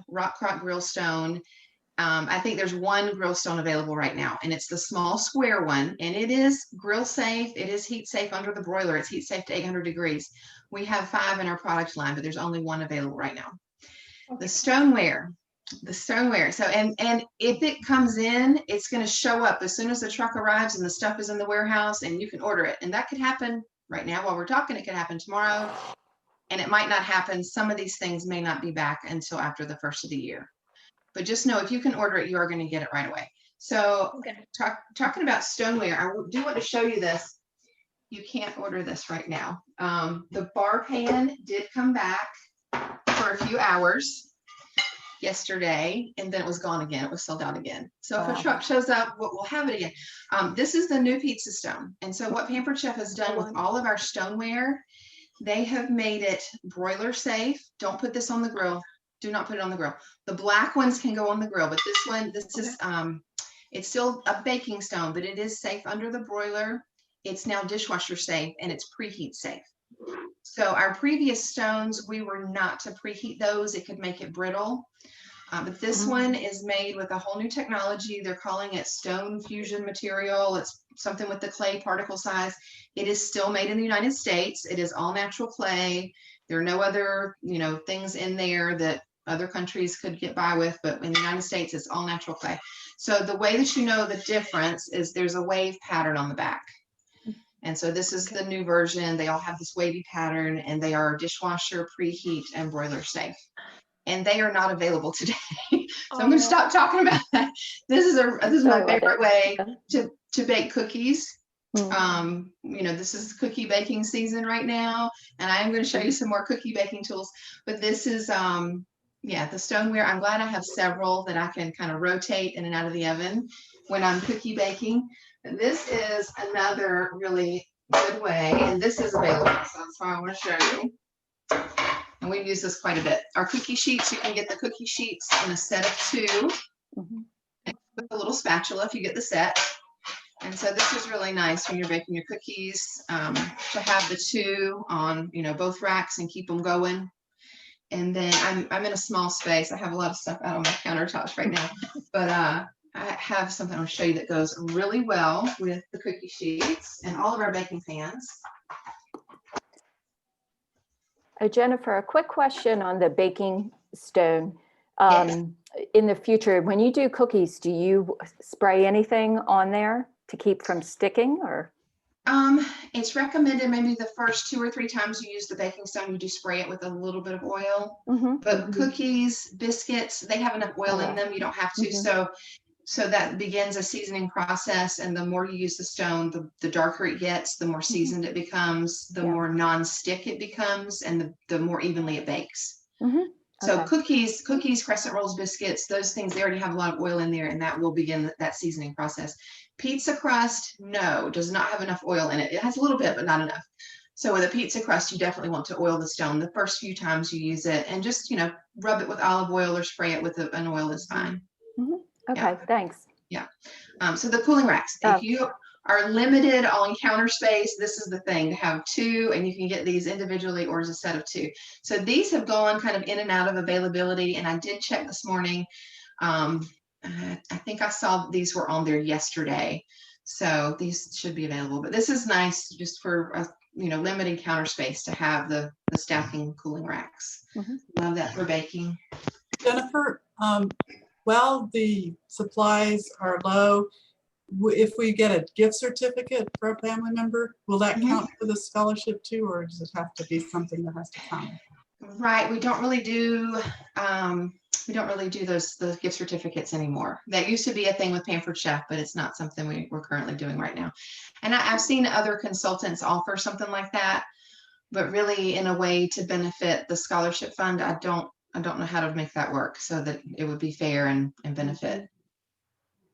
rock crop grill stone. I think there's one grill stone available right now, and it's the small square one, and it is grill safe. It is heat safe under the broiler. It's heat safe to 800 degrees. We have 5 in our product line, but there's only one available right now. Okay. The stoneware. So, and if it comes in, it's going to show up as soon as the truck arrives and the stuff is in the warehouse, and you can order it. And that could happen right now while we're talking. It could happen tomorrow, and it might not happen. Some of these things may not be back until after the first of the year. But just know if you can order it, you are going to get it right away. So okay. Talking about stoneware, I do want to show you this. You can't order this right now. The bar pan did come back for a few hours yesterday, and then it was gone again. It was sold out again. So if a truck shows up, we'll have it again. This is the new pizza stone. And so what Pampered Chef has done with all of our stoneware, they have made it broiler safe. Don't put this on the grill. Do not put it on the grill. The black ones can go on the grill, but this one, is it's still a baking stone, but it is safe under the broiler. It's now dishwasher safe, and it's preheat safe. So our previous stones, we were not to preheat those. It could make it brittle. But this one is made with a whole new technology. They're calling it stone fusion material. It's something with the clay particle size. It is still made in the United States. It is all natural clay. There are no other, things in there that other countries could get by with, but in the United States, it's all natural clay. So the way that you know the difference is there's a wave pattern on the back. And so this is the new version. They all have this wavy pattern, and they are dishwasher, preheat, and broiler safe. And they are not available today. So I'm going to stop talking about that. This is my favorite way to bake cookies. This is cookie baking season right now, and I am going to show you some more cookie baking tools. But this is the stoneware. I'm glad I have several that I can kind of rotate in and out of the oven when I'm cookie baking. And this is another really good way, and this is available, so that's why I want to show you. And we've used this quite a bit. Our cookie sheets, you can get the cookie sheets in a set of 2 with a little spatula if you get the set. And so this is really nice when you're baking your cookies, to have the 2 on, both racks and keep them going. And then I'm in a small space. I have a lot of stuff out on my countertops right now, but I have something I'll show you that goes really well with the cookie sheets and all of our baking pans. Jennifer, a quick question on the baking stone. Yes. In the future, when you do cookies, do you spray anything on there to keep from sticking, or? It's recommended maybe the first 2 or 3 times you use the baking stone, you do spray it with a little bit of oil. But cookies, biscuits, they have enough oil in them. You don't have to. So that begins a seasoning process, and the more you use the stone, the darker it gets, the more seasoned it becomes, the more non-stick it becomes, and the more evenly it bakes. So cookies, crescent rolls, biscuits, those things, they already have a lot of oil in there, and that will begin that seasoning process. Pizza crust, no, does not have enough oil in it. It has a little bit, but not enough. So with a pizza crust, you definitely want to oil the stone the first few times you use it, and just, rub it with olive oil or spray it with an oil is fine. Okay, thanks. Yeah. So the cooling racks, if you are limited on counter space, this is the thing, to have 2, and you can get these individually or as a set of 2. So these have gone kind of in and out of availability, and I did check this morning. I think I saw these were on there yesterday, so these should be available. But this is nice just for limited counter space to have the stacking cooling racks. Love that for baking. Jennifer, while the supplies are low, if we get a gift certificate for a family member, will that count for the scholarship too, or does it have to be something that has to come? Right, we don't really do those gift certificates anymore. That used to be a thing with Pampered Chef, but it's not something we're currently doing right now. And I've seen other consultants offer something like that, but really in a way to benefit the scholarship fund, I don't know how to make that work so that it would be fair and benefit.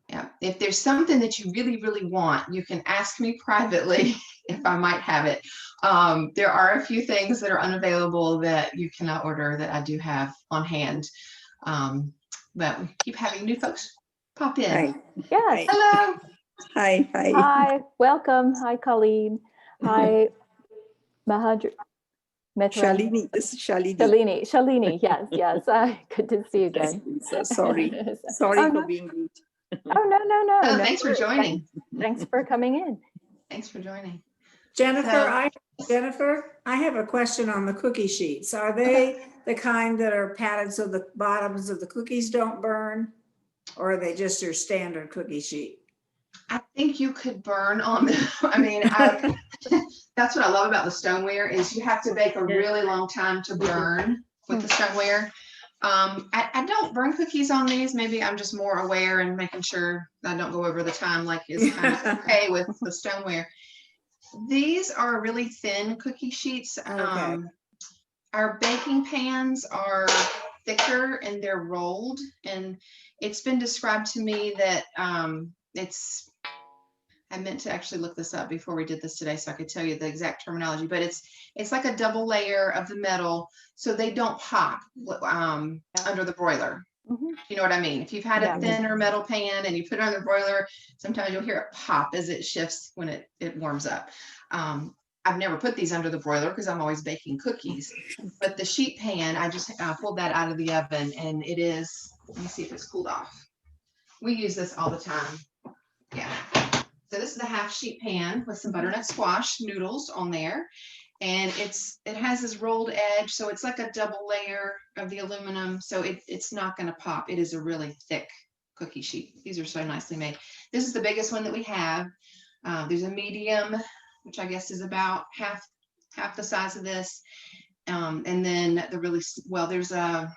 Yeah, if there's something that you really, really want, you can ask me privately if I might have it. There are a few things that are unavailable that you cannot order that I do have on hand. But we keep having new folks pop in. Hi. Yes. Hello. Hi. Hi. Welcome. Hi, Colleen. Hi, Mahadri. Mithran? Shalini, this is Shalini. Shalini, yes. Good to see you Yes, again. Lisa, sorry. Oh, Sorry for no. being late. Oh, no. Oh, No thanks for worries. joining. Thanks for coming in. Thanks for joining. Jennifer, So- Jennifer, I have a question on the cookie sheets. Are they the kind that are padded so the bottoms of the cookies don't burn? Or are they just your standard cookie sheet? I think you could burn on them. I mean, that's what I love about the stoneware is you have to bake a really long time to burn with the stoneware. I don't burn cookies on these. Maybe I'm just more aware and making sure I don't go over the time like is kind of okay with the stoneware. These are really thin cookie sheets. Okay. Our baking pans are thicker and they're rolled, and it's been described to me that I meant to actually look this up before we did this today so I could tell you the exact terminology, but it's like a double layer of the metal so they don't pop under the broiler. Mhm. You know what I mean? If you've had Yeah. a thinner metal pan and you put it on the broiler, sometimes you'll hear it pop as it shifts when it warms up. I've never put these under the broiler because I'm always baking cookies, but the sheet pan, I just pulled that out of the oven and it is, let me see if it's cooled off. We use this all the time. Yeah. So this is a half sheet pan with some butternut squash noodles on there. And it has this rolled edge. So it's like a double layer of the aluminum. So it's not going to pop. It is a really thick cookie sheet. These are so nicely made. This is the biggest one that we have. There's a medium, which I guess is about half the size of this. And then the really, well, there's a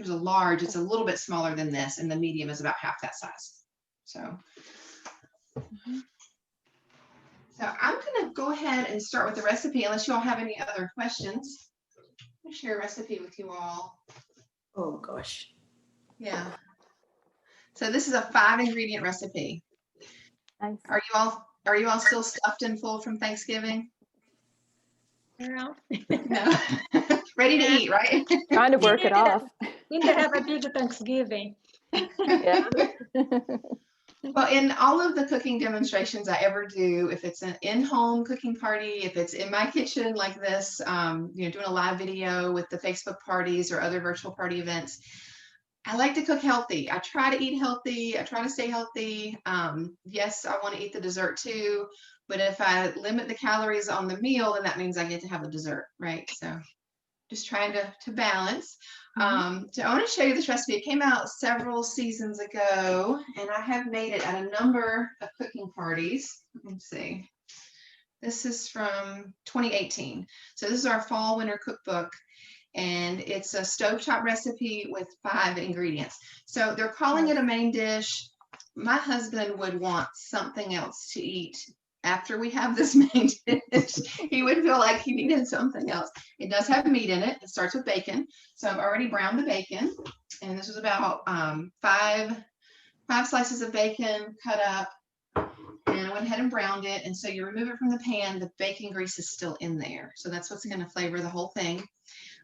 large, it's a little bit smaller than this. And the medium is about half that size. So. So I'm going to go ahead and start with the recipe unless you all have any other questions. I'll share a recipe with you all. Oh, gosh. Yeah. So this is a 5-ingredient recipe. Nice. Are you all still stuffed and full from Thanksgiving? Well, No. Ready to eat, right? Trying to work it off. need to have a big Thanksgiving. Yeah. Well, in all of the cooking demonstrations I ever do, if it's an in-home cooking party, if it's in my kitchen like this, doing a live video with the Facebook parties or other virtual party events, I like to cook healthy. I try to eat healthy. I try to stay healthy. Yes, I want to eat the dessert too, but if I limit the calories on the meal, then that means I get to have a dessert, right? So just trying to balance. So I want to show you this recipe. It came out several seasons ago, and I have made it at a number of cooking parties. Let's see. This is from 2018. So this is our fall winter cookbook, and it's a stovetop recipe with 5 ingredients. So they're calling it a main dish. My husband would want something else to eat after we have this main dish. He would feel like he needed something else. It does have meat in it. It starts with bacon. So I've already browned the bacon, and this was about 5 slices of bacon cut up, and I went ahead and browned it. And so you remove it from the pan, the bacon grease is still in there. So that's what's going to flavor the whole thing.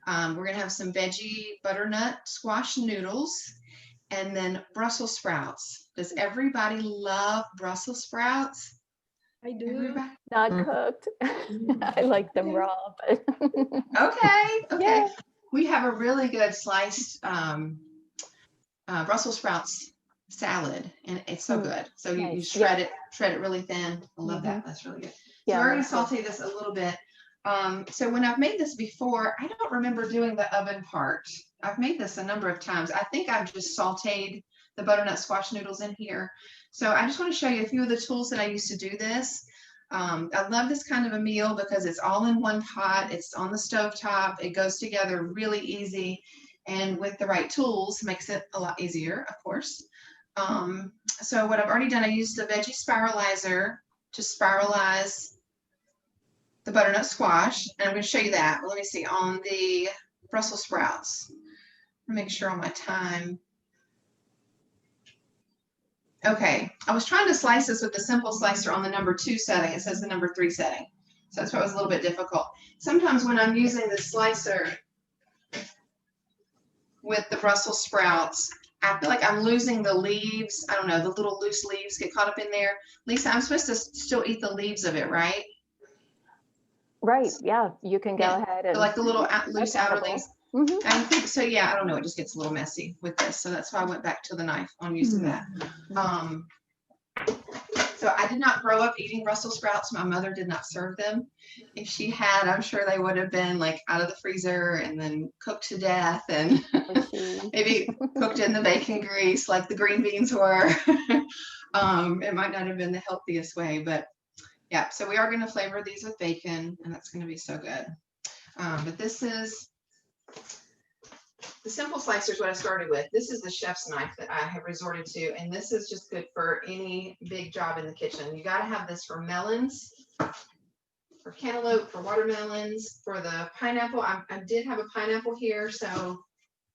We're going to have some veggie butternut squash noodles, and then Brussels sprouts. Does everybody love Brussels sprouts? I do. Everybody? Not cooked. I like them raw, but Okay. Yeah. We have a really good sliced Brussels sprouts salad, and it's so good. So you Nice. shred it really thin. I love that. That's really good. So Yeah, we're going to that's good. saute this a little bit. So when I've made this before, I don't remember doing the oven part. I've made this a number of times. I think I've just sauteed the butternut squash noodles in here. So I just want to show you a few of the tools that I use to do this. I love this kind of a meal because it's all in one pot. It's on the stovetop. It goes together really easy, and with the right tools makes it a lot easier, of course. So what I've already done, I used the Veggie Spiralizer to spiralize the butternut squash, and I'm going to show you that. Well, let me see on the Brussels sprouts. Make sure on my time. Okay, I was trying to slice this with the simple slicer on the number 2 setting. It says the number 3 setting. So that's why it was a little bit difficult. Sometimes when I'm using the slicer with the Brussels sprouts, I feel like I'm losing the leaves. I don't know, the little loose leaves get caught up in there. Lisa, I'm supposed to still eat the leaves of it, right? Right, yeah, you can go Yeah, ahead So and. like the little loose outer edible. leaves. Mhm. I think so. Yeah, I don't know. It just gets a little messy with this, so that's why I went back to the knife on using that. So I did not grow up eating Brussels sprouts. My mother did not serve them. If she had, I'm sure they would have been like out of the freezer and then cooked to death and With cheese. maybe cooked in the bacon grease like the green beans were. It might not have been the healthiest way, but yeah. So we are going to flavor these with bacon, and that's going to be so good. But this is the simple slicer is what I started with. This is the chef's knife that I have resorted to, and this is just good for any big job in the kitchen. You got to have this for melons, for cantaloupe, for watermelons, for the pineapple. I did have a pineapple here, so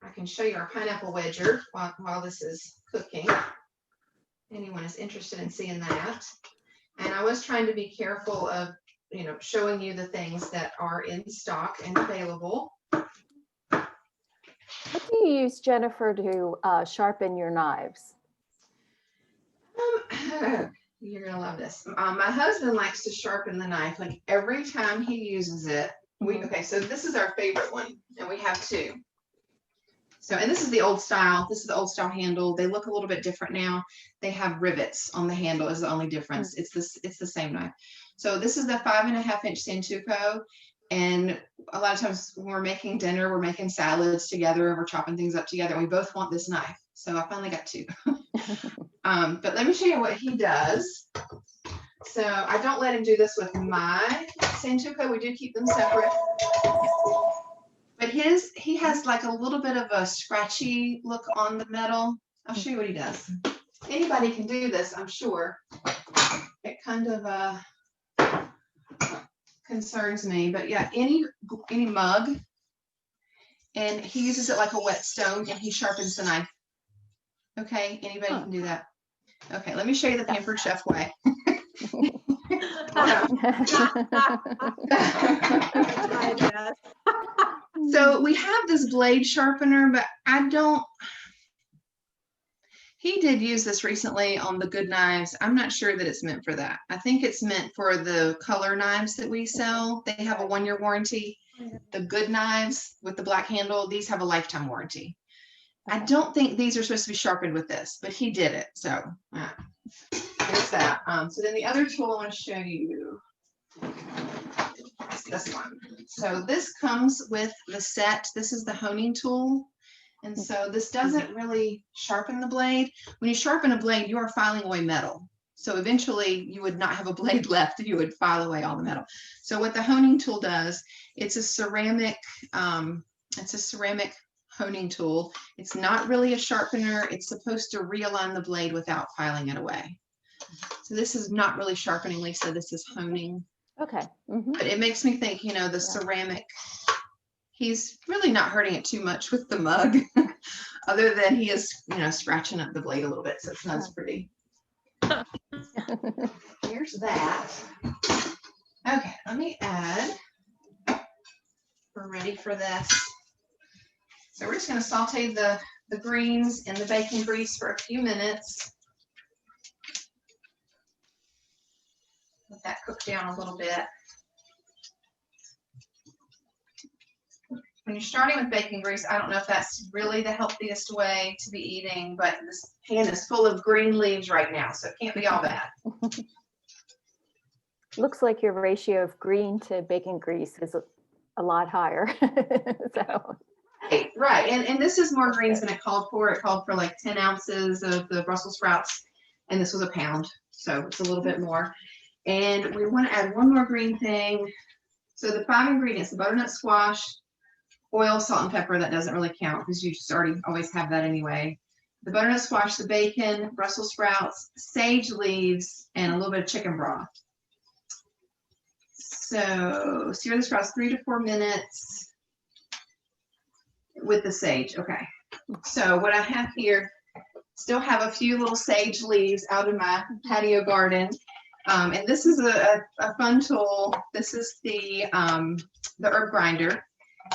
I can show you our pineapple wedger while this is cooking. Anyone is interested in seeing that. And I was trying to be careful of, you know, showing you the things that are in stock and available. What do you use, Jennifer, to sharpen your knives? You're gonna love this. My husband likes to sharpen the knife like every time he uses it. Okay, so this is our favorite one, and we have two. So, and this is the old style. This is the old style handle. They look a little bit different now. They have rivets on the handle is the only difference. It's the same knife. So this is the 5.5-inch Santoku. And a lot of times when we're making dinner, we're making salads together, and we're chopping things up together. And we both want this knife. So I finally got two. But let me show you what he does. So I don't let him do this with my Santoku. We do keep them separate. But he has like a little bit of a scratchy look on the metal. I'll show you what he does. Anybody can do this, I'm sure. It kind of concerns me, but yeah, any mug, and he uses it like a whetstone, and he sharpens the knife. Okay, anybody can do that. Okay, let me show you the Pampered Chef way. So we have this blade sharpener, but he did use this recently on the good knives. I'm not sure that it's meant for that. I think it's meant for the color knives that we sell. They have a 1-year warranty. The good knives with the black handle, these have a lifetime warranty. I don't think these are supposed to be sharpened with this, but he did it. So there's that. So then the other tool I want to show you is this one. So this comes with the set. This is the honing tool. And so this doesn't really sharpen the blade. When you sharpen a blade, you are filing away metal. So eventually you would not have a blade left. You would file away all the metal. So what the honing tool does, it's a ceramic honing tool. It's not really a sharpener. It's supposed to realign the blade without filing it away. So this is not really sharpening, Lisa. This is honing. Okay. But it makes me think, you know, the ceramic, he's really not hurting it too much with the mug, other than he is, you know, scratching up the blade a little bit. So it's not as pretty. Here's that. Okay, let me add. We're ready for this. So we're just going to saute the greens in the bacon grease for a few minutes. Let that cook down a little bit. When you're starting with bacon grease, I don't know if that's really the healthiest way to be eating, but this pan is full of green leaves right now, so it can't be all bad. Looks like your ratio of green to bacon grease is a lot higher. So. Right. And this is more greens than it called for. It called for like 10 ounces of the Brussels sprouts, and this was a pound, so it's a little bit more. And we want to add one more green thing. So the 5 ingredients: the butternut squash, oil, salt, and pepper. That doesn't really count because you just always have that anyway. The butternut squash, the bacon, Brussels sprouts, sage leaves, and a little bit of chicken broth. So sear the sprouts 3 to 4 minutes with the sage. Okay. So what I have here, still have a few little sage leaves out in my patio garden. And this is a fun tool. This is the herb grinder.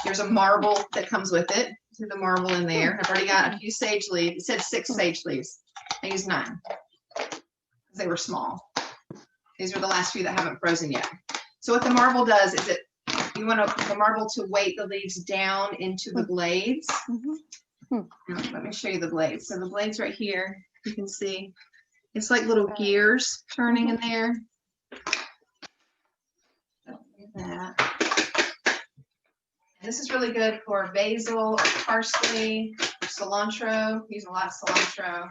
There's a marble that comes with it. See the marble in there. I've already got a few sage leaves. It said 6 sage leaves. I used 9 because they were small. These are the last few that haven't frozen yet. So what the marble does is you want the marble to weight the leaves down into the blades. Mhm. Let me show you the blades. So the blades right here, you can see, it's like little gears turning in there. That. This is really good for basil, parsley, cilantro. Use a lot of cilantro,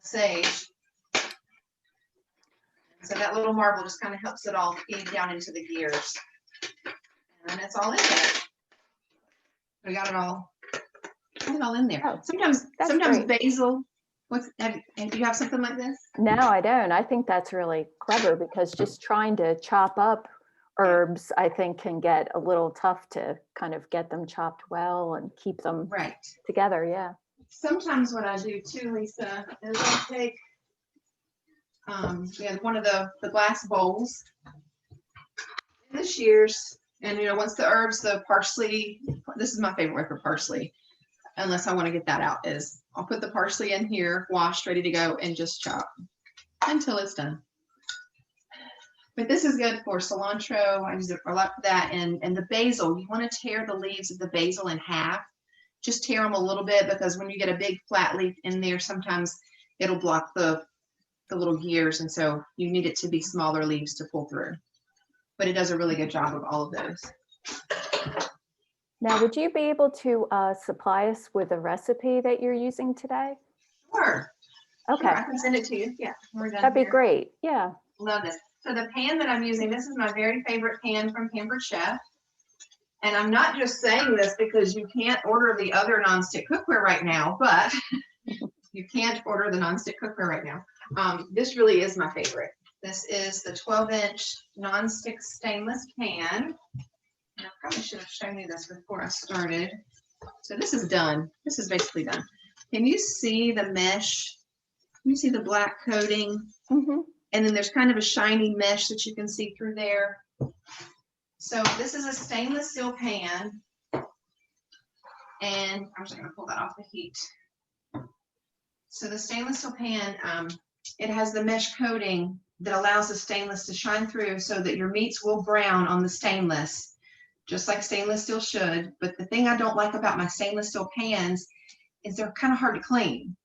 sage. So that little marble just kind of helps it all feed down into the gears. And it's all in there. We got it all in there. Oh, Sometimes great. basil. Do you have something like this? No, I don't. I think that's really clever because just trying to chop up herbs, I think, can get a little tough to kind of get them chopped well and keep them Right. together. Yeah. Sometimes what I do too, Lisa, is I take we have one of the glass bowls and the shears, and once the herbs, the parsley, this is my favorite way for parsley, unless I want to get that out, is I'll put the parsley in here, washed, ready to go, and just chop until it's done. But this is good for cilantro. I use it a lot for that. And the basil, you want to tear the leaves of the basil in half. Just tear them a little bit, because when you get a big flat leaf in there, sometimes it'll block the little gears. And so you need it to be smaller leaves to pull through. But it does a really good job of all of those. Now, would you be able to supply us with a recipe that you're using today? Sure. Okay. Sure, I can send it to you. Yeah, we're done. That'd be here. great. Yeah. Love this. So the pan that I'm using, this is my very favorite pan from Pampered Chef. And I'm not just saying this because you can't order the other nonstick cookware right now, but you can't order the nonstick cookware right now. This really is my favorite. This is the 12-inch nonstick stainless pan. And I probably should have shown you this before I started. So this is done. This is basically done. Can you see the mesh? Can you see the black coating? Mm-hmm. And then there's kind of a shiny mesh that you can see through there. So this is a stainless steel pan. And I'm just going to pull that off the heat. So the stainless steel pan, it has the mesh coating that allows the stainless to shine through so that your meats will brown on the stainless, just like stainless steel should. But the thing I don't like about my stainless steel pans is they're kind of hard to clean.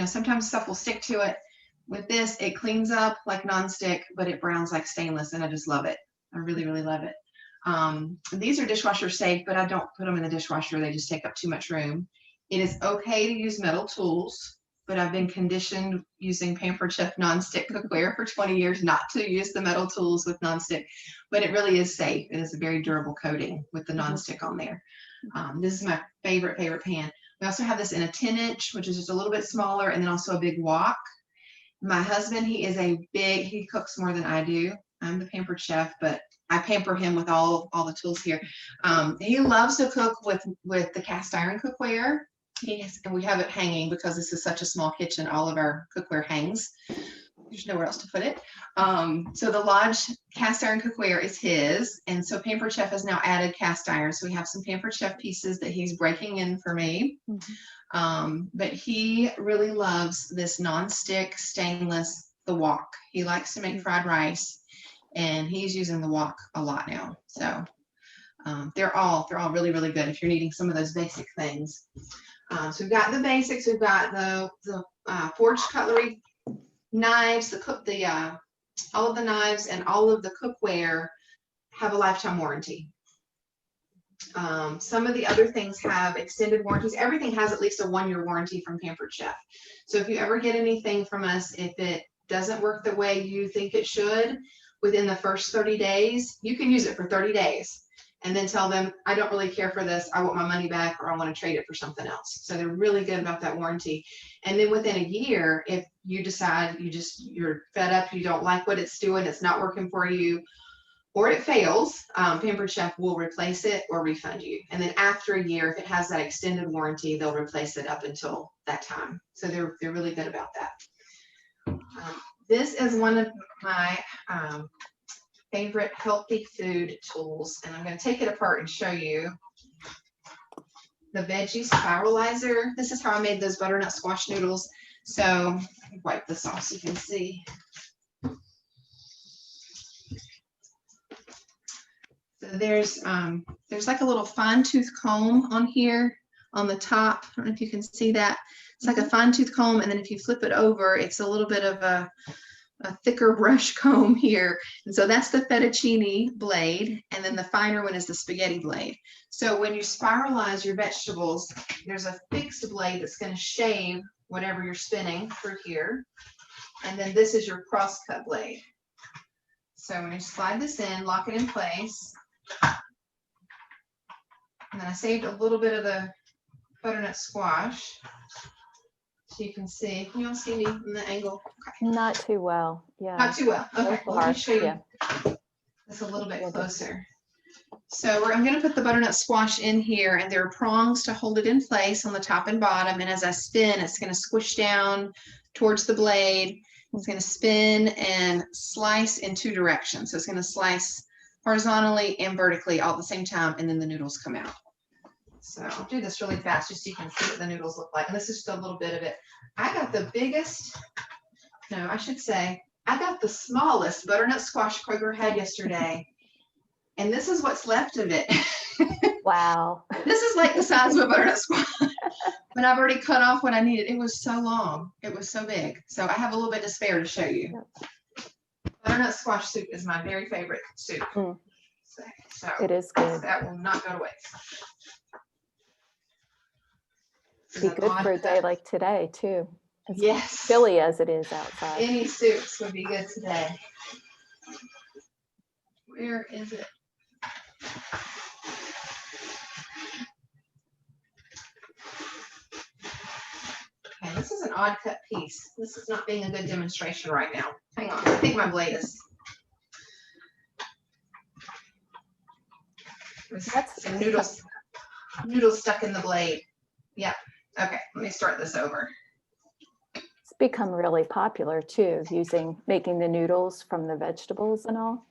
Sometimes stuff will stick to it. With this, it cleans up like nonstick, but it browns like stainless, and I just love it. I really, really love it. These are dishwasher safe, but I don't put them in the dishwasher. They just take up too much room. It is okay to use metal tools, but I've been conditioned using Pampered Chef nonstick cookware for 20 years not to use the metal tools with nonstick, but it really is safe. It is a very durable coating with the nonstick on there. This is my favorite pan. We also have this in a 10-inch, which is just a little bit smaller, and then also a big wok. My husband, he cooks more than I do. I'm the Pampered Chef, but I pamper him with all the tools here. He loves to cook with the cast iron cookware. And we have it hanging because this is such a small kitchen. All of our cookware hangs. There's nowhere else to put it. So the Lodge cast iron cookware is his. And so Pampered Chef has now added cast iron. So we have some Pampered Chef pieces that he's breaking in for me. Mm-hmm. But he really loves this nonstick stainless, the wok. He likes to make fried rice, and he's using the wok a lot now. So they're all really, really good if you're needing some of those basic things. So we've got the basics. We've got the forged cutlery knives, all of the knives and all of the cookware have a lifetime warranty. Some of the other things have extended warranties. Everything has at least a 1-year warranty from Pampered Chef. So if you ever get anything from us, if it doesn't work the way you think it should within the first 30 days, you can use it for 30 days and then tell them, I don't really care for this. I want my money back, or I want to trade it for something else. So they're really good about that warranty. And then within a year, if you decide you're fed up, you don't like what it's doing, it's not working for you, or it fails, Pampered Chef will replace it or refund you. And then after a year, if it has that extended warranty, they'll replace it up until that time. So they're really good about that. This is one of my favorite healthy food tools, and I'm going to take it apart and show you the Veggie Spiralizer. This is how I made those butternut squash noodles. So wipe this off so you can see. there's like a little fine tooth comb on here on the top. I don't know if you can see that. It's like a fine tooth comb, and then if you flip it over, it's a little bit of a thicker brush comb here. And so that's the fettuccine blade, and then the finer one is the spaghetti blade. So when you spiralize your vegetables, there's a fixed blade that's going to shave whatever you're spinning through here. And then this is your cross cut blade. So when you slide this in, lock it in place. And then I saved a little bit of the butternut squash. So you can see, can you all see me in the angle? Okay. Not too well. Yeah. Not too well. Okay, well, let me show you Yeah. this a little bit closer. So I'm going to put the butternut squash in here, and there are prongs to hold it in place on the top and bottom. And as I spin, it's going to squish down towards the blade. It's going to spin and slice in two directions. So it's going to slice horizontally and vertically all at the same time, and then the noodles come out. So I'll do this really fast just so you can see what the noodles look like. And this is just a little bit of it. I got the biggest, no, I should say, I got the smallest butternut squash Kroger had yesterday. And this is what's left of it. Wow. This is like the size of a butternut squash. But I've already cut off what I needed. It was so long. It was so big. So I have a little bit to spare to show you. Butternut squash soup is my very favorite soup. So It is good. that will not go to waste. Be good for a day like today too. As Yes. chilly as it is outside. Any soups would be good today. Where is it? Okay, this is an odd cut piece. This is not being a good demonstration right now. Hang on, I think my blade is. That's Some noodles stuck in the blade. Yeah. Okay, let me start this over. It's become really popular too, making the noodles from the vegetables and all.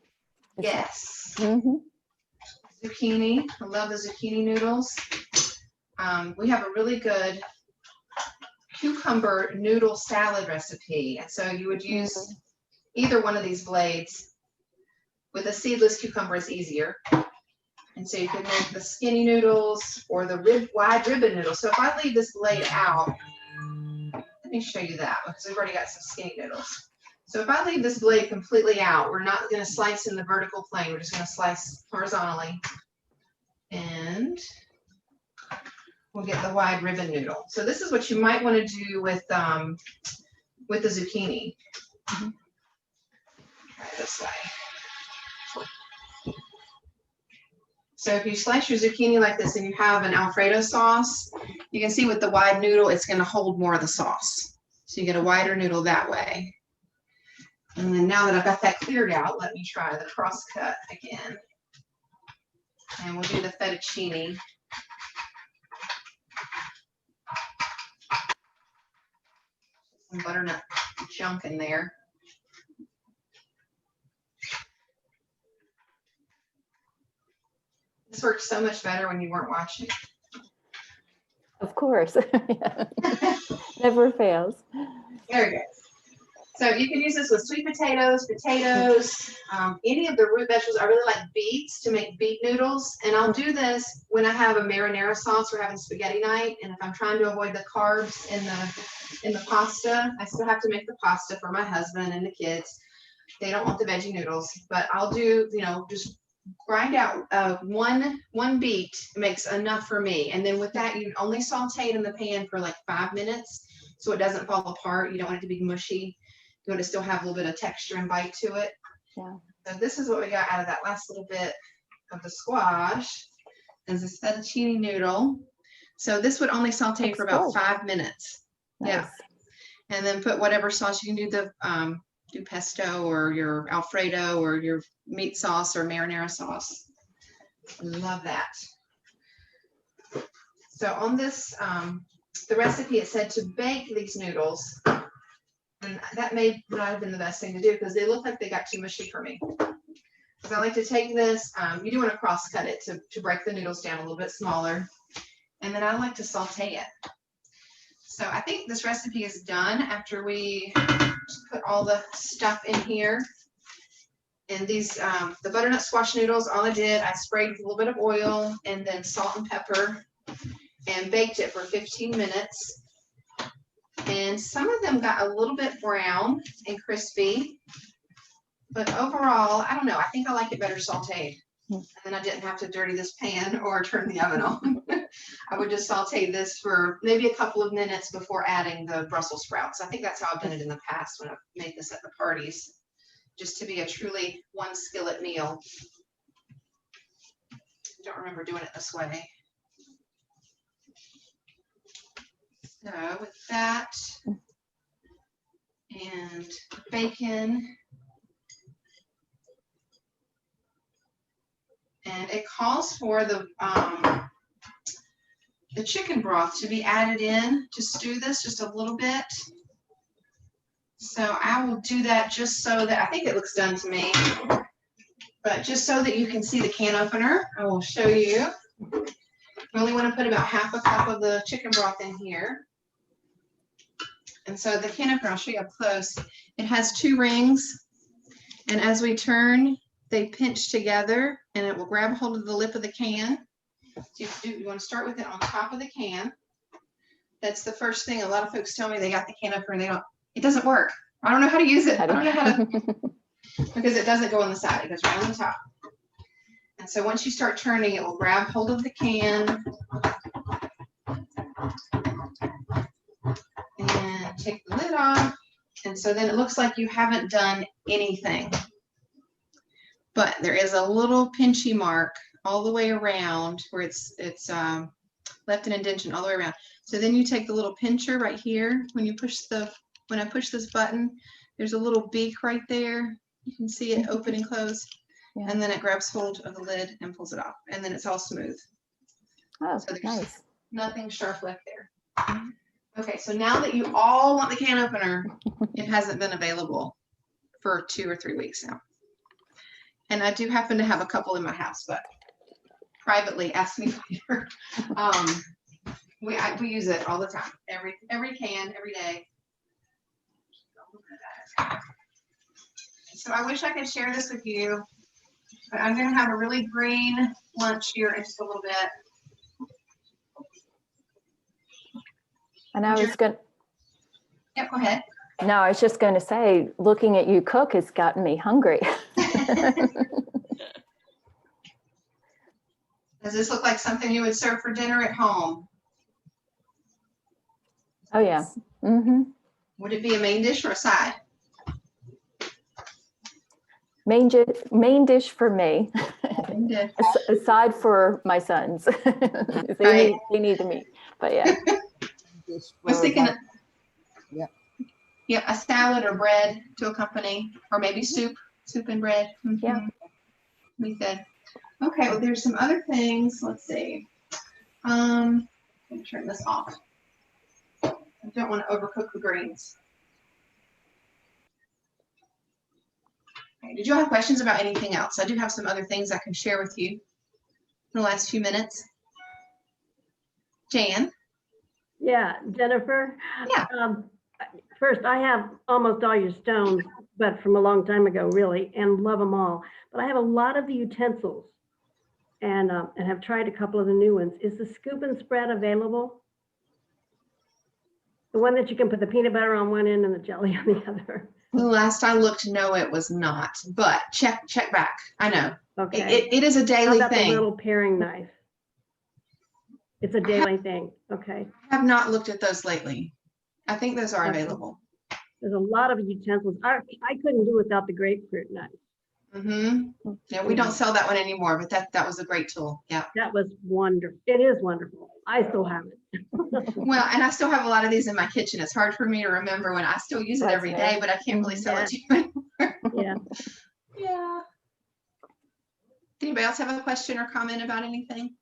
Yes. Mm-hmm. Zucchini. I love the zucchini noodles. We have a really good cucumber noodle salad recipe. And so you would use either one of these blades. With a seedless cucumber, it's easier. And so you could make the skinny noodles or the wide ribbon noodles. So if I leave this blade out, let me show you that because we've already got some skinny noodles. So if I leave this blade completely out, we're not going to slice in the vertical plane. We're just going to slice horizontally. And we'll get the wide ribbon noodle. So this is what you might want to do with the zucchini. Try it this way. So if you slice your zucchini like this and you have an Alfredo sauce, you can see with the wide noodle, it's going to hold more of the sauce. So you get a wider noodle that way. And then now that I've got that cleared out, let me try the cross cut again. And we'll do the fettuccine. Some butternut chunk in there. This works so much better when you weren't watching. Of course. Yeah. Never fails. There we go. So you can use this with sweet potatoes, any of the root vegetables. I really like beets to make beet noodles. And I'll do this when I have a marinara sauce. We're having spaghetti night. And if I'm trying to avoid the carbs in the pasta, I still have to make the pasta for my husband and the kids. They don't want the veggie noodles, but I'll do, just grind out one beet makes enough for me. And then with that, you only saute it in the pan for like 5 minutes so it doesn't fall apart. You don't want it to be mushy. You want to still have a little bit of texture and bite to it. Yeah. So this is what we got out of that last little bit of the squash. Is this fettuccine noodle. So this would only saute for about 5 minutes. Nice. Yeah. And then put whatever sauce you can do, do pesto or your Alfredo or your meat sauce or marinara sauce. Love that. So on this, the recipe, it said to bake these noodles. And that may not have been the best thing to do because they look like they got too mushy for me. Because I like to take this, you do want to cross cut it to break the noodles down a little bit smaller. And then I like to saute it. So I think this recipe is done after we just put all the stuff in here. And these, the butternut squash noodles, all I did, I sprayed with a little bit of oil and then salt and pepper and baked it for 15 minutes. And some of them got a little bit brown and crispy, but overall, I don't know. I think I like it better sauteed. And then I didn't have to dirty this pan or turn the oven on. I would just saute this for maybe a couple of minutes before adding the Brussels sprouts. I think that's how I've done it in the past when I've made this at the parties, just to be a truly one skillet meal. Don't remember doing it this way. So with that and bacon, and it calls for the chicken broth to be added in to stew this just a little bit. So I will do that just so that, I think it looks done to me, but just so that you can see the can opener, I will show you. We only want to put about half a cup of the chicken broth in here. And so the can opener, I'll show you up close. It has 2 rings, and as we turn, they pinch together and it will grab hold of the lip of the can. So you want to start with it on top of the can. That's the first thing. A lot of folks tell me they got the can opener and it doesn't work. I don't know how to use it. I don't know how to, because it doesn't go on the side. It goes right on the top. And so once you start turning, it will grab hold of the can and take the lid off. And so then it looks like you haven't done anything. But there is a little pinchy mark all the way around where it's left an indentation all the way around. So then you take the little pincher right here. When I push this button, there's a little beak right there. You can see it open and close. Yeah. And then it grabs hold of the lid and pulls it off. And then it's all smooth. Oh, So there's nice. nothing sharp left there. Okay, so now that you all want the can opener, it hasn't been available for 2 or 3 weeks now. And I do happen to have a couple in my house, but privately ask me later. We use it all the time. Every can, every day. So I wish I could share this with you, but I'm going to have a really green lunch here in just a little bit. And I was going. Yep, go ahead. No, I was just going to say, looking at you cook has gotten me hungry. Does this look like something you would serve for dinner at home? Oh yeah. Mm-hmm. Would it be a main dish or a side? Main dish for me, Main dish. aside for my sons. Right. They need the meat, but yeah. I was thinking, yeah, a salad or bread to accompany, or maybe soup and bread. Mm-hmm. Yeah. We said, okay, well, there's some other things. Let's see. Let me turn this off. I don't want to overcook the greens. Okay, did you have questions about anything else? I do have some other things I can share with you in the last few minutes. Jan? Yeah, Jennifer. Yeah. First, I have almost all your stones, but from a long time ago, really, and love them all. But I have a lot of the utensils, and have tried a couple of the new ones. Is the scoop and spread available? The one that you can put the peanut butter on one end and the jelly on the other. The last I looked, no, it was not. But check back. I know. Okay. It is a How daily about the thing. little paring knife? It's a daily thing. Okay. I have not looked at those lately. I think those are Okay. available. There's a lot of utensils. I couldn't do without the grapefruit knife. Mm-hmm. Yeah, we don't sell that one anymore, but that was a great tool. Yeah. That was wonderful. It is wonderful. I still have it. Well, and I still have a lot of these in my kitchen. It's hard for me to remember when I still use it That's every right. day, but I can't really sell it to you anymore. Yeah. Yeah. Anybody else have a question or comment about anything?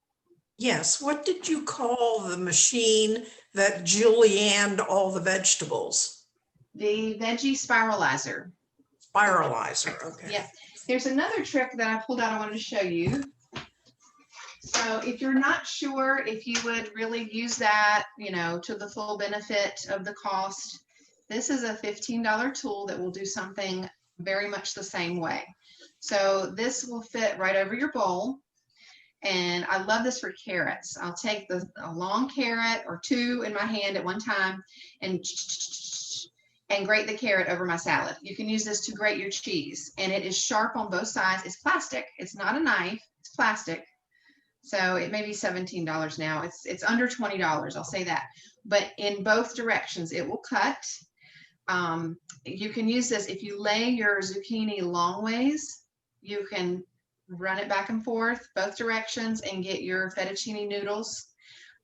Yes, what did you call the machine that julienned all the vegetables? The Veggie Spiralizer. Spiralizer, okay. Yeah. There's another trick that I pulled out I wanted to show you. So if you're not sure if you would really use that, to the full benefit of the cost, this is a $15 tool that will do something very much the same way. So this will fit right over your bowl. And I love this for carrots. I'll take a long carrot or two in my hand at one time and grate the carrot over my salad. You can use this to grate your cheese, and it is sharp on both sides. It's plastic. It's not a knife. It's plastic. So it may be $17 now. It's under $20. I'll say that. But in both directions, it will cut. You can use this if you lay your zucchini long ways. You can run it back and forth both directions and get your fettuccine noodles.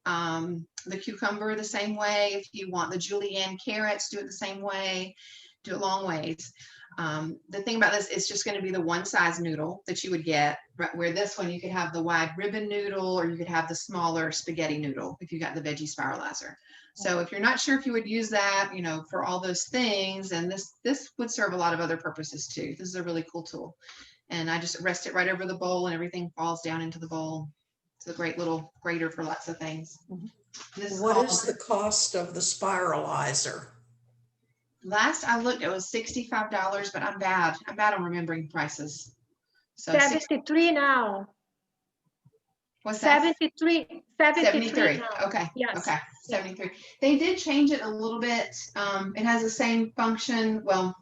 The cucumber the same way. If you want the julienne carrots, do it the same way. Do it long ways. The thing about this, it's just going to be the one size noodle that you would get, where this one you could have the wide ribbon noodle, or you could have the smaller spaghetti noodle if you got the Veggie Spiralizer. So if you're not sure if you would use that, you know, for all those things, and this would serve a lot of other purposes too. This is a really cool tool. And I just rest it right over the bowl and everything falls down into the bowl. It's a great little grater for lots of things. What is the cost of the spiralizer? Last I looked, it was $65, but I'm bad on remembering prices. So 73 now. what's that? 73 73. now. Okay. Yes. Okay. 73. They did change it a little bit. It has the same function. Well,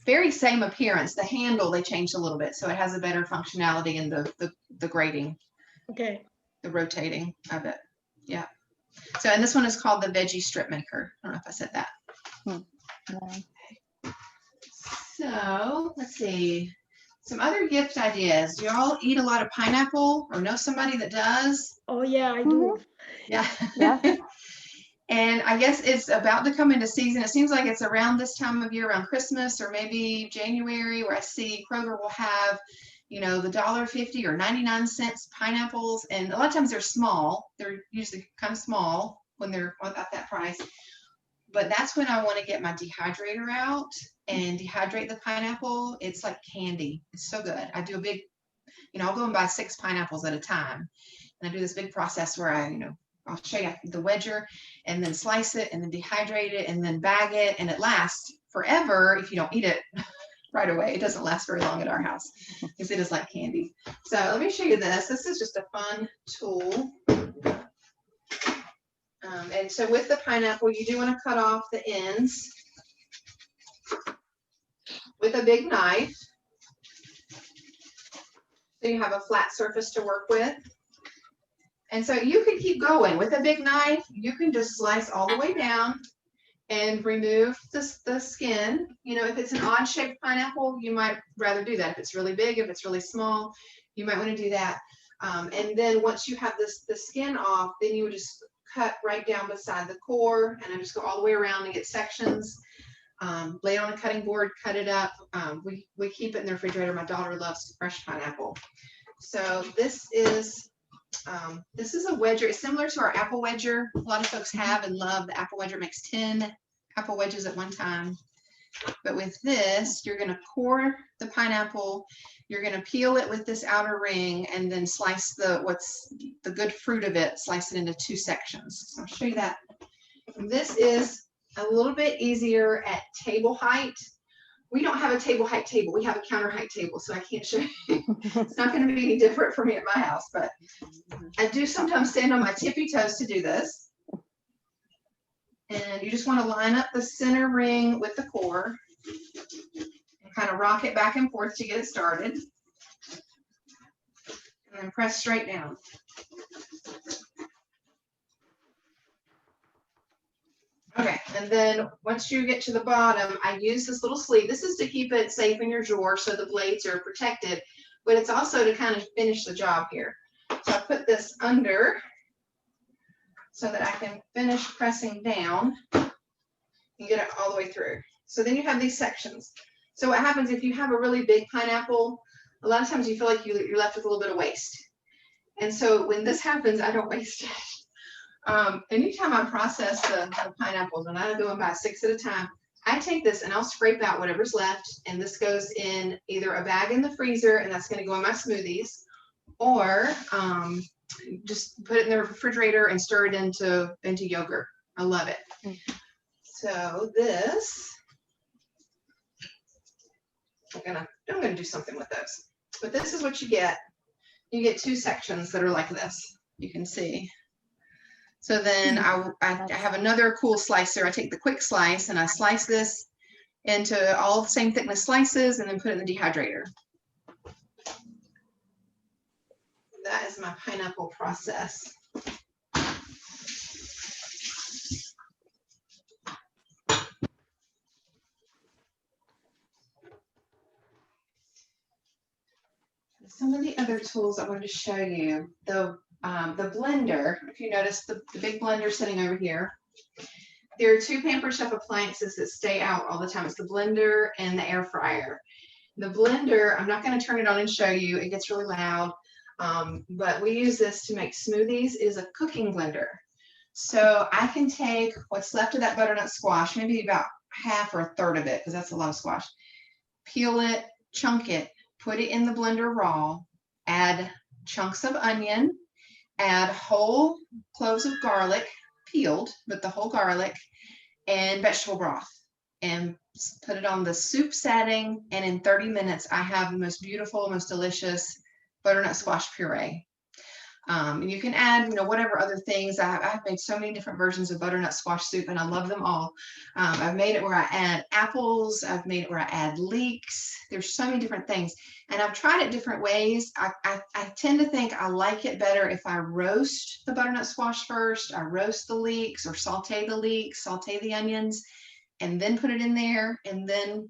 very same appearance. The handle they changed a little bit, so it has a better functionality in the grating, Okay. the rotating of it. Yeah. So, and this one is called the Veggie Strip Maker. I don't know if I said that. Yeah. So let's see. Some other gift ideas. Do y'all eat a lot of pineapple or know somebody that does? Oh yeah, I do. Yeah. Yeah. And I guess it's about to come into season. It seems like it's around this time of year, around Christmas or maybe January, where I see Kroger will have, you know, the $1.50 or 99-cent pineapples. And a lot of times they're small. They're usually kind of small when they're at that price. But that's when I want to get my dehydrator out and dehydrate the pineapple. It's like candy. It's so good. I do a big, you know, I'll go and buy 6 pineapples at a time. And I do this big process where I'll show you the wedger and then slice it and then dehydrate it and then bag it. And it lasts forever if you don't eat it right away. It doesn't last very long at our house because it is like candy. So let me show you this. This is just a fun tool. And so with the pineapple, you do want to cut off the ends with a big knife, so you have a flat surface to work with. And so you can keep going with a big knife. You can just slice all the way down and remove the skin. You know, if it's an odd shaped pineapple, you might rather do that. If it's really big, if it's really small, you might want to do that. And then once you have the skin off, then you would just cut right down beside the core, and I just go all the way around and get sections. Lay it on a cutting board, cut it up. We keep it in the refrigerator. My daughter loves fresh pineapple. So this is a wedger. It's similar to our apple wedger. A lot of folks have and love the apple wedger. It makes 10 apple wedges at one time. But with this, you're going to core the pineapple. You're going to peel it with this outer ring and then slice what's the good fruit of it, slice it into 2 sections. So I'll show you that. This is a little bit easier at table height. We don't have a table height table. We have a counter height table, so I can't show you. It's not going to be any different for me at my house, but I do sometimes stand on my tippy toes to do this. And you just want to line up the center ring with the core and kind of rock it back and forth to get it started. And then press straight down. Okay, and then once you get to the bottom, I use this little sleeve. This is to keep it safe in your drawer so the blades are protected, but it's also to kind of finish the job here. So I put this under so that I can finish pressing down and get it all the way through. So then you have these sections. So what happens if you have a really big pineapple, a lot of times you feel like you're left with a little bit of waste. And so when this happens, I don't waste it. Anytime I process the pineapples, and I go and buy 6 at a time, I take this and I'll scrape out whatever's left, and this goes in either a bag in the freezer, and that's going to go in my smoothies, or just put it in the refrigerator and stir it into yogurt. I love it. So this I'm gonna do something with those. But this is what you get. You get two sections that are like this. You can see. So then I have another cool slicer. I take the quick slice and I slice this into all the same thickness slices and then put it in the dehydrator. That is my pineapple process. Some of the other tools I wanted to show you, the blender, if you notice the big blender sitting over here, there are two Pampered Chef appliances that stay out all the time. It's the blender and the air fryer. The blender, I'm not going to turn it on and show you. It gets really loud, but we use this to make smoothies. It is a cooking blender. So I can take what's left of that butternut squash, maybe about half or a third of it, because that's a lot of squash, peel it, chunk it, put it in the blender raw, add chunks of onion, add whole cloves of garlic, peeled, but the whole garlic, and vegetable broth, and put it on the soup setting. And in 30 minutes, I have the most beautiful, most delicious butternut squash puree. And you can add, whatever other things. I've made so many different versions of butternut squash soup, and I love them all. I've made it where I add apples. I've made it where I add leeks. There's so many different things, and I've tried it different ways. I tend to think I like it better if I roast the butternut squash first. I roast the leeks or saute the leeks, saute the onions, and then put it in there, and then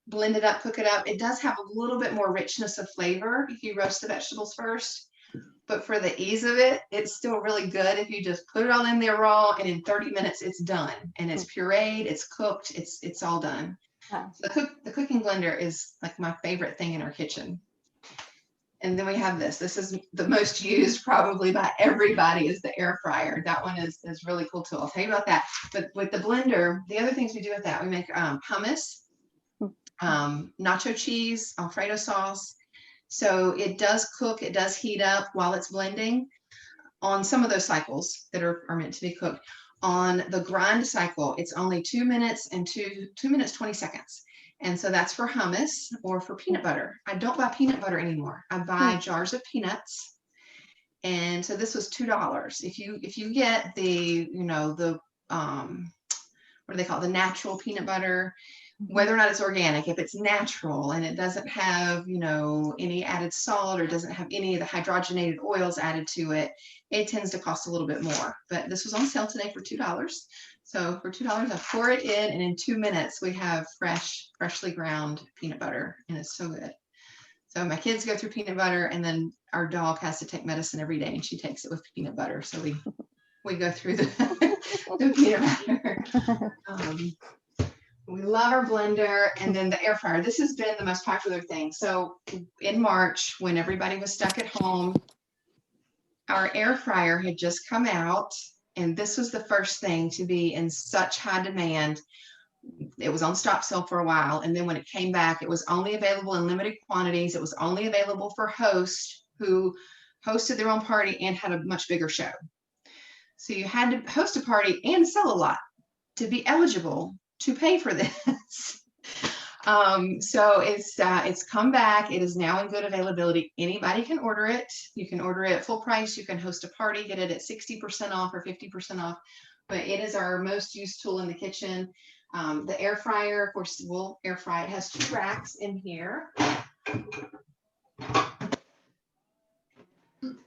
blend it up, cook it up. It does have a little bit more richness of flavor if you roast the vegetables first. But for the ease of it, it's still really good if you just put it all in there raw, and in 30 minutes it's done, and it's pureed, it's cooked, it's all done. Wow. So the cooking blender is like my favorite thing in our kitchen. And then we have this. This is the most used probably by everybody, is the air fryer. That one is really cool too. I'll tell you about that. But with the blender, the other things we do with that, we make hummus, nacho cheese, Alfredo sauce. So it does cook, it does heat up while it's blending on some of those cycles that are meant to be cooked. On the grind cycle, it's only 2 minutes and 2 minutes, 20 seconds. And so that's for hummus or for peanut butter. I don't buy peanut butter anymore. I buy jars of peanuts. And so this was $2. If you get the, what do they call it? The natural peanut butter, whether or not it's organic, if it's natural and it doesn't have, any added salt or doesn't have any of the hydrogenated oils added to it, it tends to cost a little bit more. But this was on sale today for $2. So for $2, I pour it in, and in 2 minutes we have freshly ground peanut butter, and it's so good. So my kids go through peanut butter, and then our dog has to take medicine every day, and she takes it with peanut butter. So we go through the peanut butter. We love our blender, and then the air fryer. This has been the most popular thing. So in March, when everybody was stuck at home, our air fryer had just come out, and this was the first thing to be in such high demand. It was on stop sale for a while, and then when it came back, it was only available in limited quantities. It was only available for hosts who hosted their own party and had a much bigger show. So you had to host a party and sell a lot to be eligible to pay for this. So it's come back. It is now in good availability. Anybody can order it. You can order it at full price. You can host a party, get it at 60% off or 50% off. But it is our most used tool in the kitchen. The air fryer, of course, will air fry. It has 2 racks in here.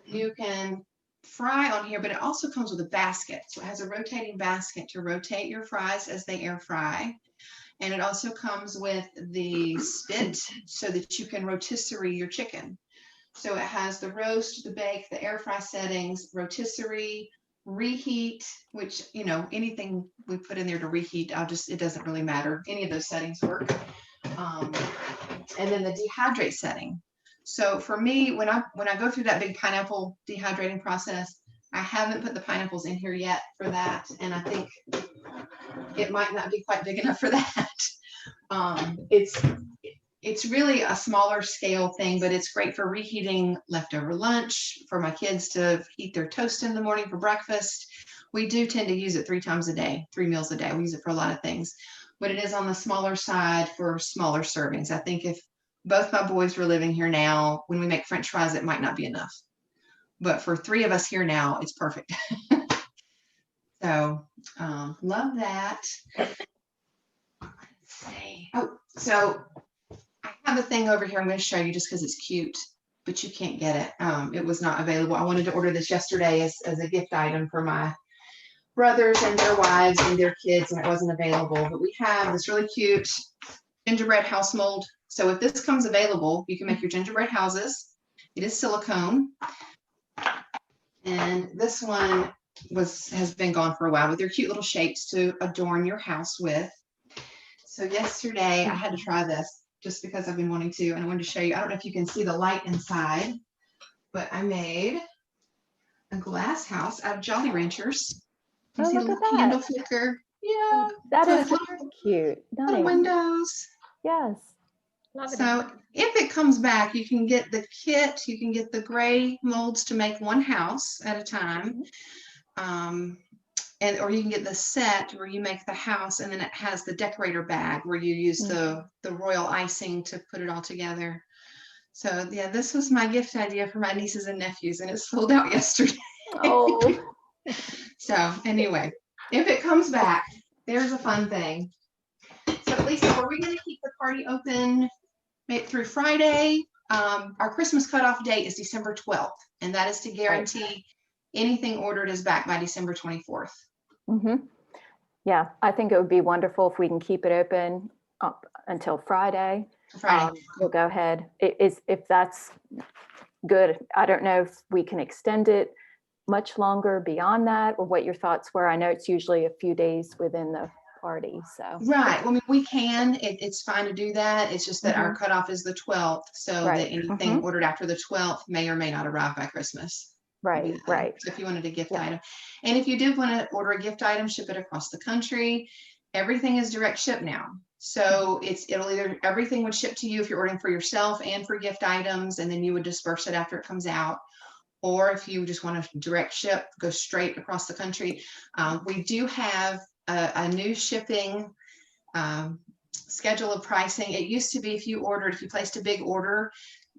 You can fry on here, but it also comes with a basket. So it has a rotating basket to rotate your fries as they air fry. And it also comes with the spit so that you can rotisserie your chicken. So it has the roast, the bake, the air fry settings, rotisserie, reheat, which, anything we put in there to reheat, it doesn't really matter. Any of those settings work. And then the dehydrate setting. So for me, when I go through that big pineapple dehydrating process, I haven't put the pineapples in here yet for that. And I think it might not be quite big enough for that. It's really a smaller scale thing, but it's great for reheating leftover lunch, for my kids to heat their toast in the morning for breakfast, We do tend to use it 3 times a day, 3 meals a day. We use it for a lot of things, but it is on the smaller side for smaller servings. I think if both my boys were living here now, when we make French fries, it might not be enough. But for 3 of us here now, it's perfect. So love that. Let's see. Oh, so I have a thing over here I'm going to show you just because it's cute, but you can't get it. It was not available. I wanted to order this yesterday as a gift item for my brothers and their wives and their kids, and it wasn't available. But we have this really cute gingerbread house mold. So if this comes available, you can make your gingerbread houses. It is silicone. And this one has been gone for a while, but they're cute little shapes to adorn your house with. So yesterday I had to try this just because I've been wanting to, and I wanted to show you. I don't know if you can see the light inside, but I made a glass house out of Jolly Ranchers. You Oh, see the look at little candle that. flicker? Yeah. That So is it's very cute. little Nice. windows. Yes. Love it. So if it comes back, you can get the kit, you can get the gray molds to make one house at a time. Or you can get the set where you make the house, and then it has the decorator bag where you use the royal icing to put it all together. So yeah, this was my gift idea for my nieces and nephews, and it sold out yesterday. Oh, So anyway, if it comes back, there's a fun thing. So Lisa, are we going to keep the party open through Friday? Our Christmas cutoff date is December 12th, and that is to guarantee anything ordered is back by December 24th. Yeah, I think it would be wonderful if we can keep it open up until Friday. We'll go ahead. If that's good. I don't know if we can extend it much longer beyond that, or what your thoughts were. I know it's usually a few days within the party, so. Right. Well, I mean, we can. It's fine to do that. It's just that our cutoff is the 12th, so that anything ordered after the 12th may or may not arrive by Christmas. Right. So if you wanted a gift item, and if you did want to order a gift item, ship it across the country, everything is direct ship now. So everything would ship to you if you're ordering for yourself and for gift items, and then you would disperse it after it comes out. Or if you just want to direct ship, go straight across the country. We do have a new shipping schedule of pricing. It used to be if you placed a big order,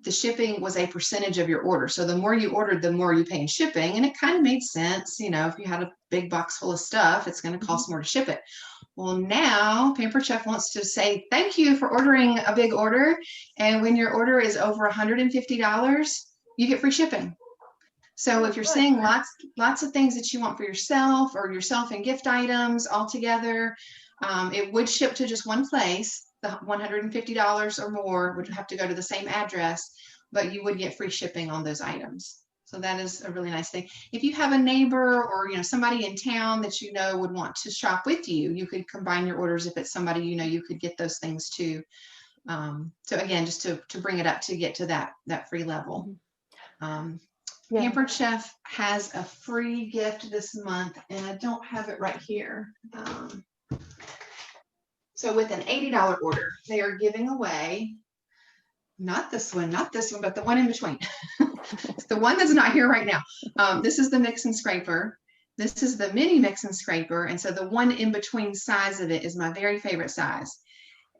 the shipping was a percentage of your order. So the more you ordered, the more you pay in shipping. And it kind of made sense. You know, if you had a big box full of stuff, it's going to cost more to ship it. Well, now Pampered Chef wants to say thank you for ordering a big order. And when your order is over $150, you get free shipping. So if you're saying lots of things that you want for yourself, or yourself and gift items all together, it would ship to just one place. The $150 or more would have to go to the same address, but you would get free shipping on those items. So that is a really nice thing. If you have a neighbor or somebody in town that would want to shop with you, you could combine your orders. If it's somebody you could get those things too. So again, just to bring it up to get to that free level. Pampered Chef has a free gift this month, and I don't have it right here. So with an $80 order, they are giving away, not this one, but the one in between. It's the one that's not here right now. This is the mix and scraper. This is the mini mix and scraper. And so the one in between size of it is my very favorite size.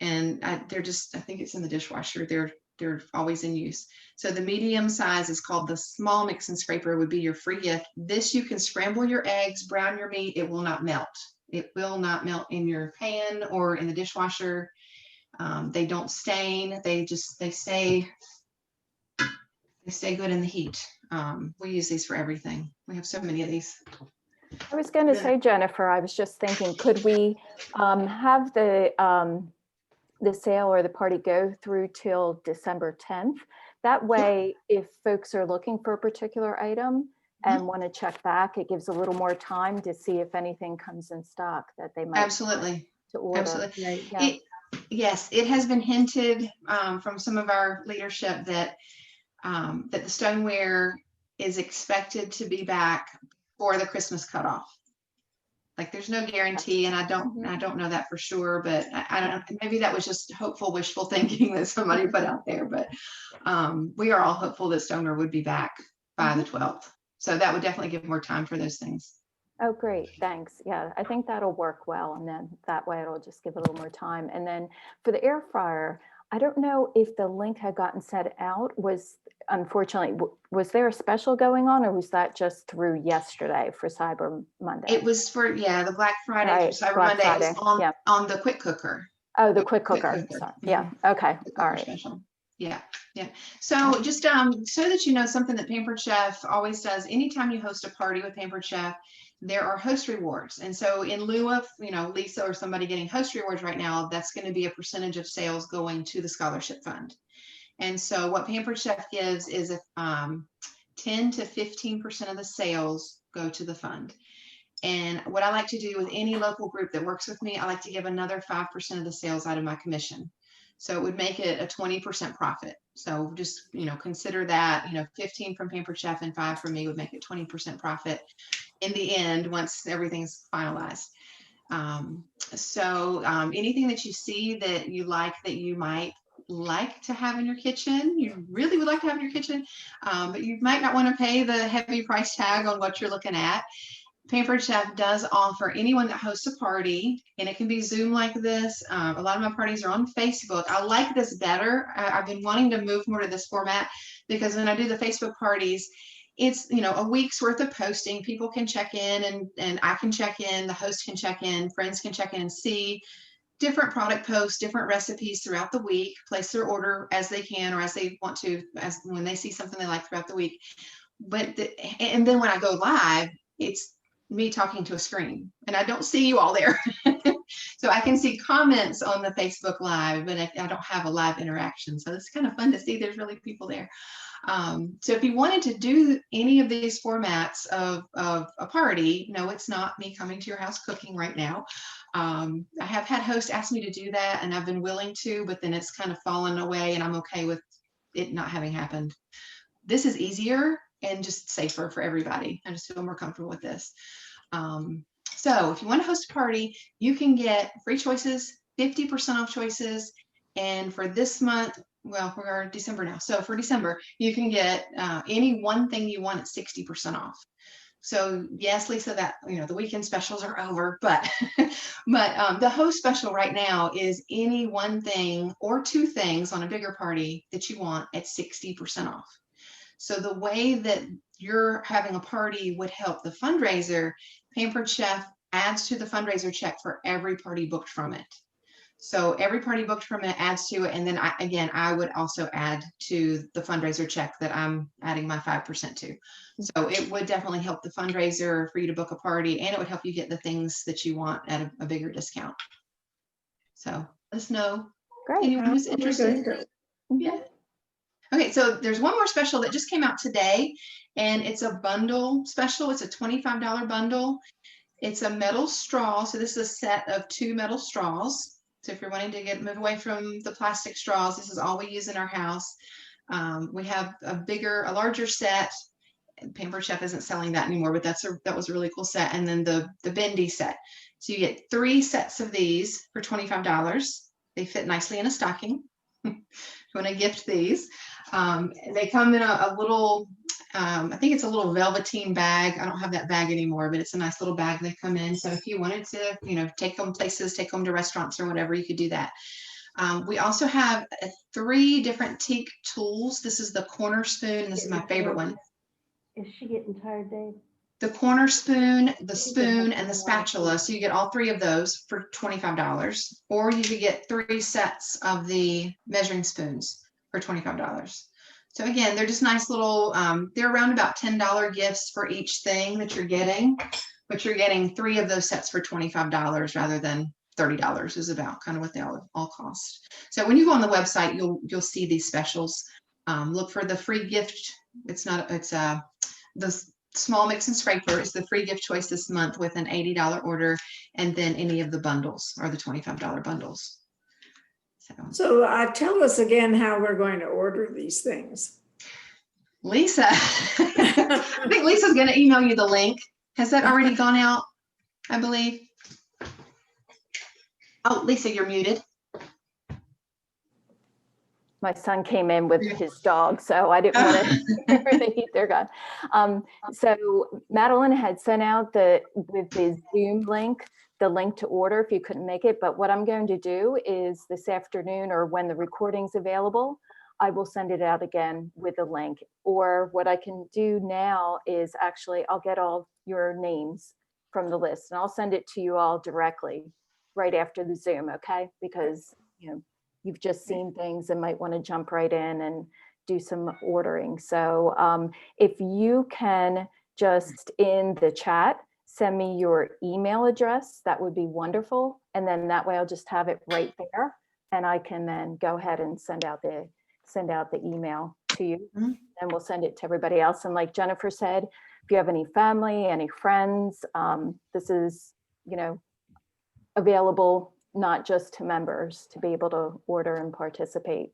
And I think it's in the dishwasher. They're always in use. So the medium size is called the small mix and scraper, would be your free gift. This, you can scramble your eggs, brown your meat. It will not melt. It will not melt in your pan or in the dishwasher. They don't stain. They stay good in the heat. We use these for everything. We have so many of these. I was going to say, Jennifer, I was just thinking, could we have the sale or the party go through till December 10th? That way, if folks are looking for a particular item and want to check back, it gives a little more time to see if anything comes in stock that they might Absolutely. to order. Absolutely. Right, yeah. Yes, it has been hinted from some of our leadership that the stoneware is expected to be back for the Christmas cutoff. Like, there's no guarantee, and I don't know that for sure, but I don't know. Maybe that was just hopeful, wishful thinking that somebody put out there. But we are all hopeful that stoneware would be back by the 12th. So that would definitely give more time for those things. Oh, great, thanks. Yeah, I think that'll work well, and then that way it'll just give it a little more time. And then for the air fryer, I don't know if the link had gotten set out. Unfortunately, was there a special going on, or was that just through yesterday for Cyber Monday? It was for, yeah, the Black Friday Right, for Cyber Black Monday. It was Friday, yeah. on the quick cooker. Oh, the quick cooker, sorry, yeah, okay, The all cooker right. special. Yeah, yeah. So just so that you know, something that Pampered Chef always does, anytime you host a party with Pampered Chef, there are host rewards. And so in lieu of, Lisa or somebody getting host rewards right now, that's going to be a percentage of sales going to the scholarship fund. And so what Pampered Chef gives is 10 to 15% of the sales go to the fund. And what I like to do with any local group that works with me, I like to give another 5% of the sales out of my commission. So it would make it a 20% profit. So just, consider that, 15 from Pampered Chef and 5 from me would make it 20% profit in the end, once everything's finalized. Anything that you see that you like, that you might like to have in your kitchen, you really would like to have in your kitchen, but you might not want to pay the heavy price tag on what you're looking at. Pampered Chef does offer anyone that hosts a party, and it can be Zoom like this. A lot of my parties are on Facebook. I like this better. I've been wanting to move more to this format because when I do the Facebook parties, it's, a week's worth of posting. People can check in and I can check in, the host can check in, friends can check in and see different product posts, different recipes throughout the week, place their order as they can or as they want to, as when they see something they like throughout the week. And then when I go live, it's me talking to a screen and I don't see you all there. So I can see comments on the Facebook Live, but I don't have a live interaction. So it's kind of fun to see there's really people there. So if you wanted to do any of these formats of a party, no, it's not me coming to your house cooking right now. I have had hosts ask me to do that and I've been willing to, but then it's kind of fallen away and I'm okay with it not having happened. This is easier and just safer for everybody. I just feel more comfortable with this. So if you want to host a party, you can get free choices, 50% off choices. And for this month, well, we're December now. So for December, you can get any one thing you want at 60% off. So yes, Lisa, that, the weekend specials are over, but the host special right now is any one thing or two things on a bigger party that you want at 60% off. So the way that you're having a party would help the fundraiser, Pampered Chef adds to the fundraiser check for every party booked from it. So every party booked from it adds to it. And then I would also add to the fundraiser check that I'm adding my 5% to. So it would definitely help the fundraiser for you to book a party, and it would help you get the things that you want at a bigger discount. So let us know. Great. Anyone who's interested. Yeah. Okay, so there's one more special that just came out today, and it's a bundle special. It's a $25 bundle. It's a metal straw. So this is a set of 2 metal straws. So if you're wanting to move away from the plastic straws, this is all we use in our house. We have a larger set. Pampered Chef isn't selling that anymore, but that was a really cool set. And then the bendy set. So you get 3 sets of these for $25. They fit nicely in a stocking. If you want to gift these. They come in a little, I think it's a little velveteen bag. I don't have that bag anymore, but it's a nice little bag they come in. So if you wanted to, take them places, take them to restaurants or whatever, you could do that. We also have 3 different Teak Tools. This is the corner spoon. This is my favorite one. Is she getting tired, Dave? The corner spoon, the spoon, and the spatula. So you get all 3 of those for $25. Or you could get 3 sets of the measuring spoons for $25. So again, they're just nice little, they're around about $10 gifts for each thing that you're getting, but you're getting 3 of those sets for $25 rather than $30 is about kind of what they all cost. So when you go on the website, you'll see these specials. Look for the free gift. It's the small mix and scraper is the free gift choice this month with an $80 order, and then any of the bundles are the $25 bundles. So tell us again how we're going to order these things. Lisa, I think Lisa's going to email you the link. Has that already gone out? I believe. Oh, Lisa, you're muted. my son came in with his dog, so I didn't want to hear the heat they're gone. So Madeline had sent out with the Zoom link, the link to order if you couldn't make it. But what I'm going to do is this afternoon, or when the recording's available, I will send it out again with a link. Or what I can do now is actually I'll get all your names from the list and I'll send it to you all directly right after the Zoom, okay? Because you've just seen things and might want to jump right in and do some ordering. So if you can just in the chat, send me your email address, that would be wonderful. And then that way I'll just have it right there and I can then go ahead and send out the email to you, and we'll send it to everybody else. And like Jennifer said, if you have any family, any friends, this is, available not just to members to be able to order and participate.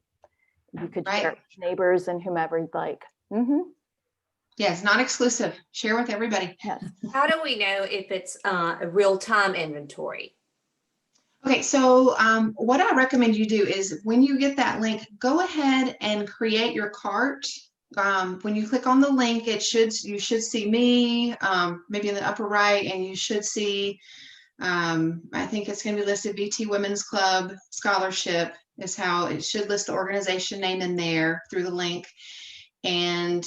You could share with neighbors and whomever you'd like. Yeah, it's not exclusive. Share with everybody. Yes. How do we know if it's a real-time inventory? Okay, so what I recommend you do is when you get that link, go ahead and create your cart. When you click on the link, you should see me, maybe in the upper right, and you should see, I think it's going to be listed VT Women's Club Scholarship is how it should list the organization name in there through the link. And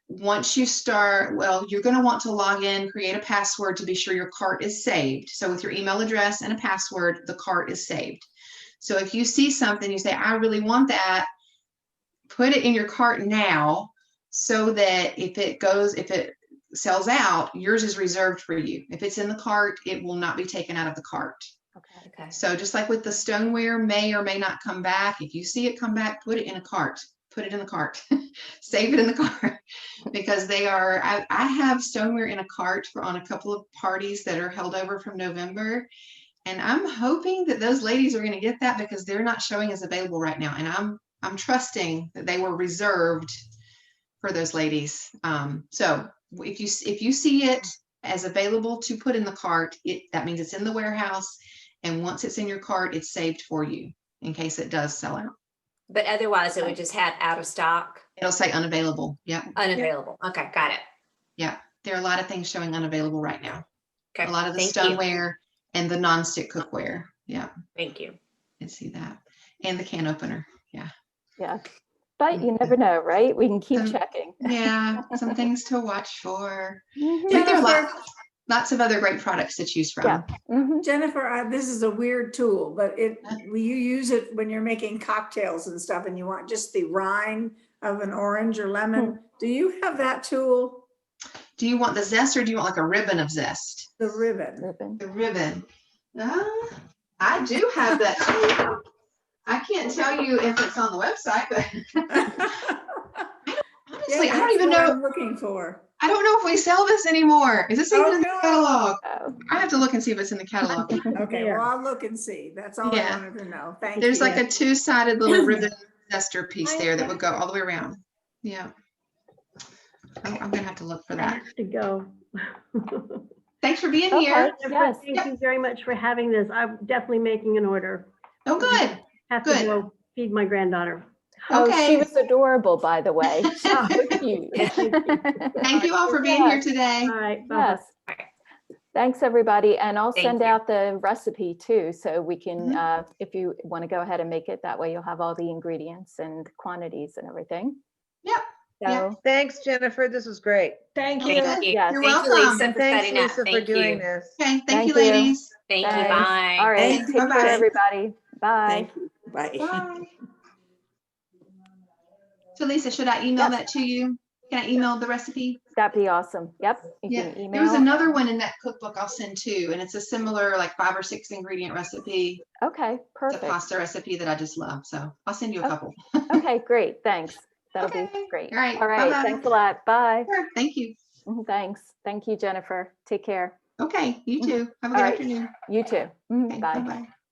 once you start, you're going to want to log in, create a password to be sure your cart is saved. So with your email address and a password, the cart is saved. So if you see something, you say, I really want that, put it in your cart now so that if it sells out, yours is reserved for you. If it's in the cart, it will not be taken out of the cart. Okay. So just like with the stoneware may or may not come back, if you see it come back, put it in a cart. Put it in the cart, save it in the cart, because I have stoneware in a cart on a couple of parties that are held over from November. And I'm hoping that those ladies are going to get that because they're not showing as available right now. And I'm trusting that they were reserved for those ladies. So if you see it as available to put in the cart, that means it's in the warehouse. And once it's in your cart, it's saved for you in case it does sell out. But otherwise it would just have out of stock? It'll say unavailable. Yeah. Unavailable. Okay, got it. Yeah. There are a lot of things showing unavailable right now. Okay. A lot of the stoneware and the non-stick cookware. Yeah. Thank you. I see that. And the can opener. Yeah. Yeah. But you never know, right? We can keep checking. Yeah. Some things to watch for. Mhm. But there are lots of other great products to choose from. Yeah. Mhm. Jennifer, this is a weird tool, but you use it when you're making cocktails and stuff and you want just the rind of an orange or lemon. Do you have that tool? Do you want the zest or do you want like a ribbon of zest? The ribbon. The ribbon. I do have that too. I can't tell you if it's on the website, but honestly, I don't even know. I'm looking for. I don't know if we sell this anymore. Is this even in the catalog? Oh. I have to look and see if it's in the catalog. Okay, well, I'll look and see. That's all I wanted to know. Thank you. There's like a two-sided little ribbon zester piece there that would go all the way around. Yeah. I'm gonna have to look for that. To go. Thanks for being Okay. here. Yes. Thank you very much for having this. I'm definitely making an order. Oh, good. Have Good. to go feed my granddaughter. Oh, Okay. she was adorable, by the way. So cute. Thank you all for being here today. All right. Bye. Yes. Thanks, everybody. And I'll Thank send you. out the recipe too, so we can, if you want to go ahead and make it, that way you'll have all the ingredients and quantities and everything. Yep. So, Thanks, Jennifer. This was great. Thank you. Thank you. Yes. You're Thank you, welcome. Lisa, for Thanks, setting up. Lisa, for Thank doing you. this. Okay. Thank Thank you, you. ladies. Thank you. Thanks. Bye. all right, Thanks. take care, Bye-bye. everybody. Bye. Thank you. Bye. Bye. So Lisa, should I email that to you? Can I email the recipe? That'd be awesome. Yep. You Yeah. can There was email. another one in that cookbook I'll send too, and it's a similar like 5 or 6 ingredient recipe. Okay, It's a perfect. pasta recipe that I just love. So I'll send you a Oh. couple. Okay, great. Thanks. That'll be Okay. great. All right. All right. Bye-bye. Thanks a lot. Bye. Sure. Thank you. Thanks. Thank you, Jennifer. Take care. Okay. You too. Have a All good right. afternoon. You too. Okay, Bye. bye-bye.